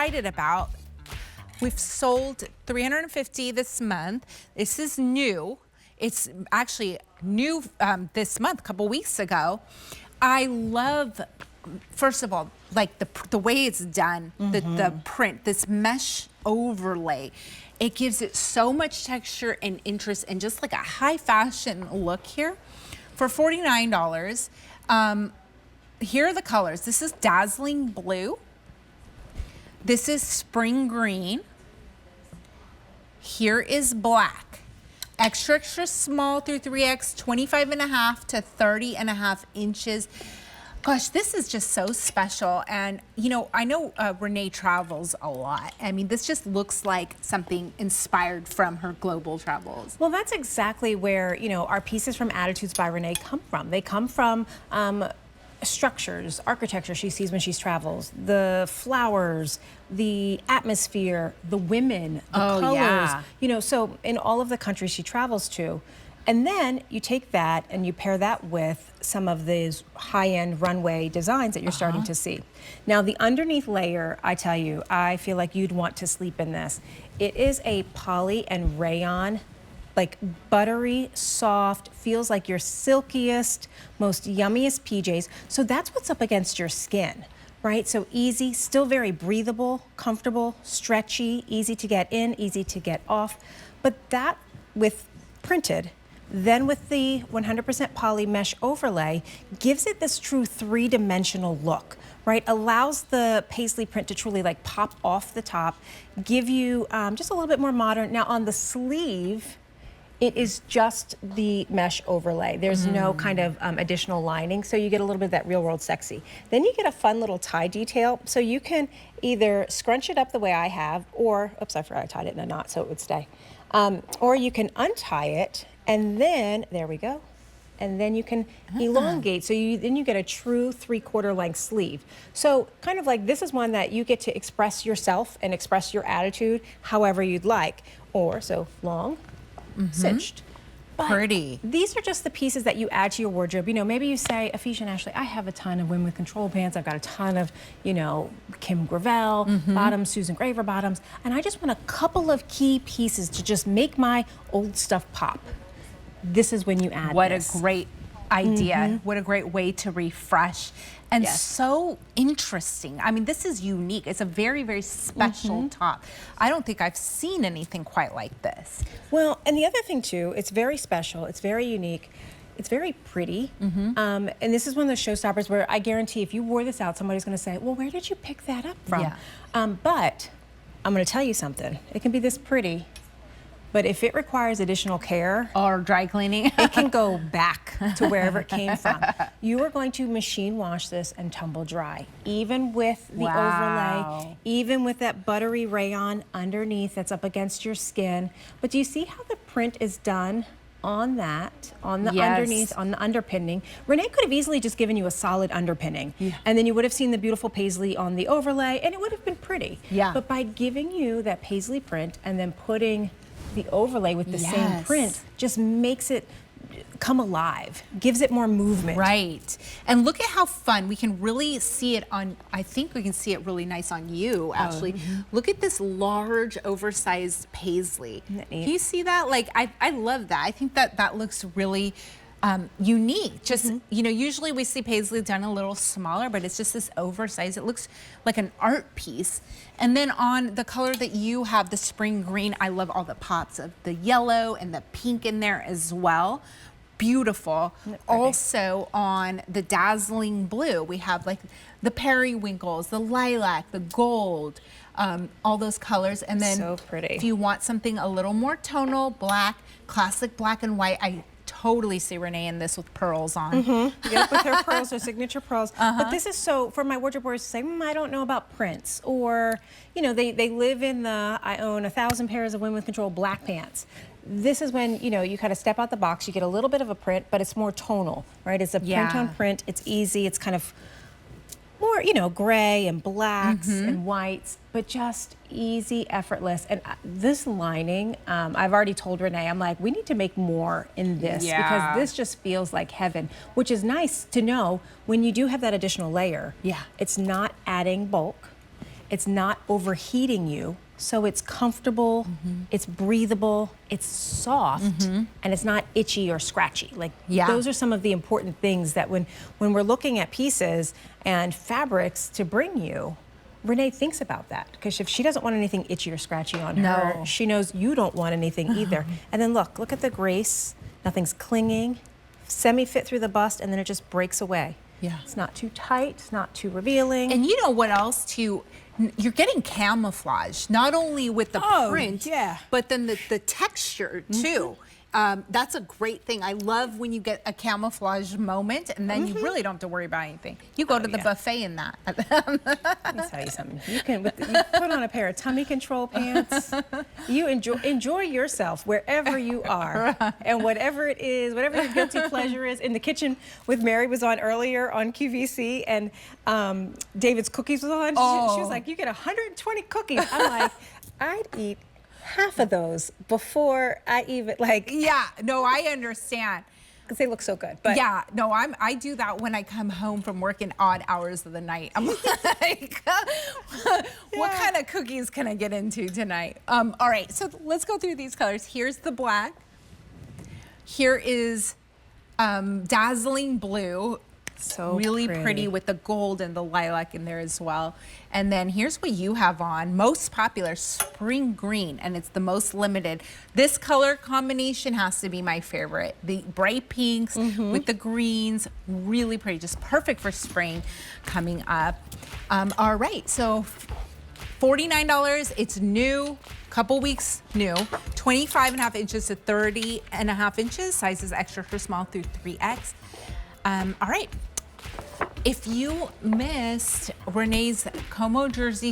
excited about. We've sold 350 this month. This is new. It's actually new this month, a couple weeks ago. I love, first of all, like the way it's done, the print, this mesh overlay. It gives it so much texture and interest and just like a high fashion look here. For $49, here are the colors. This is dazzling blue. This is spring green. Here is black. Extra, extra small through 3X, 25.5 to 30.5 inches. Gosh, this is just so special. And, you know, I know Renee travels a lot. I mean, this just looks like something inspired from her global travels. Well, that's exactly where, you know, our pieces from Attitudes by Renee come from. They come from structures, architecture she sees when she travels, the flowers, the atmosphere, the women, the colors. Yeah. You know, so in all of the countries she travels to. And then you take that and you pair that with some of these high-end runway designs that you're starting to see. Now, the underneath layer, I tell you, I feel like you'd want to sleep in this. It is a poly and rayon, like buttery, soft, feels like your silkiest, most yummiest PJs. So that's what's up against your skin, right? So easy, still very breathable, comfortable, stretchy, easy to get in, easy to get off. But that with printed, then with the 100% poly mesh overlay, gives it this true three-dimensional look, right? Allows the paisley print to truly like pop off the top, give you just a little bit more modern. Now on the sleeve, it is just the mesh overlay. There's no kind of additional lining, so you get a little bit of that real world sexy. Then you get a fun little tie detail, so you can either scrunch it up the way I have, or, oops, I forgot I tied it in a knot so it would stay. Or you can untie it, and then, there we go, and then you can elongate, so then you get a true 3/4 length sleeve. So kind of like this is one that you get to express yourself and express your attitude however you'd like, or so long, cinched. But pretty. These are just the pieces that you add to your wardrobe. You know, maybe you say, Afisha and Ashley, I have a ton of women with control pants. I've got a ton of, you know, Kim Gravel bottoms, Susan Graver bottoms, and I just want a couple of key pieces to just make my old stuff pop. This is when you add this. What a great idea. What a great way to refresh. And so interesting. I mean, this is unique. It's a very, very special top. I don't think I've seen anything quite like this. Well, and the other thing too, it's very special. It's very unique. It's very pretty. And this is one of those showstoppers where I guarantee if you wore this out, somebody's going to say, well, where did you pick that up from? But I'm going to tell you something. It can be this pretty, but if it requires additional care or dry cleaning, it can go back to wherever it came from. You are going to machine wash this and tumble dry, even with the overlay, even with that buttery rayon underneath that's up against your skin. But do you see how the print is done on that, on the underneath, on the underpinning? Renee could have easily just given you a solid underpinning, and then you would have seen the beautiful paisley on the overlay, and it would have been pretty. But by giving you that paisley print and then putting the overlay with the same print, just makes it come alive, gives it more movement. Right. And look at how fun. We can really see it on, I think we can see it really nice on you, actually. Look at this large, oversized paisley. Do you see that? Like, I love that. I think that that looks really unique. Just, you know, usually we see paisley done a little smaller, but it's just this oversized. It looks like an art piece. And then on the color that you have, the spring green, I love all the pops of the yellow and the pink in there as well. Beautiful. Also on the dazzling blue, we have like the periwinkles, the lilac, the gold, all those colors. And then so pretty. If you want something a little more tonal, black, classic black and white, I totally see Renee in this with pearls on. Yep, with her pearls, her signature pearls. But this is so, for my wardrobe warriors to say, I don't know about prints, or, you know, they live in the, I own 1,000 pairs of women with control black pants. This is when, you know, you kind of step out the box, you get a little bit of a print, but it's more tonal, right? It's a print on print, it's easy, it's kind of more, you know, gray and blacks and whites, but just easy, effortless. And this lining, I've already told Renee, I'm like, we need to make more in this because this just feels like heaven, which is nice to know when you do have that additional layer. It's not adding bulk. It's not overheating you. So it's comfortable, it's breathable, it's soft, and it's not itchy or scratchy. Like those are some of the important things that when we're looking at pieces and fabrics to bring you, Renee thinks about that, because if she doesn't want anything itchy or scratchy on her, she knows you don't want anything either. And then look at the grace. Nothing's clinging, semi-fit through the bust, and then it just breaks away. Yeah. It's not too tight, it's not too revealing. And you know what else too? You're getting camouflage, not only with the print, but then the texture too. That's a great thing. I love when you get a camouflage moment, and then you really don't have to worry about anything. You go to the buffet in that. Let me tell you something. You put on a pair of tummy control pants. You enjoy yourself wherever you are, and whatever it is, whatever your guilty pleasure is. In the kitchen with Mary was on earlier on QVC, and David's cookies was on. She was like, "You get 120 cookies." I'm like, I'd eat half of those before I even Yeah, no, I understand. Because they look so good. But yeah, no, I do that when I come home from work in odd hours of the night. I'm like, what kind of cookies can I get into tonight? All right, so let's go through these colors. Here's the black. Here is dazzling blue. So really pretty with the gold and the lilac in there as well. And then here's what you have on, most popular, spring green, and it's the most limited. This color combination has to be my favorite. The bright pinks with the greens, really pretty, just perfect for spring coming up. All right, so $49, it's new, couple weeks new, 25.5 inches to 30.5 inches, sizes extra for small through 3X. All right. If you missed Renee's Como jersey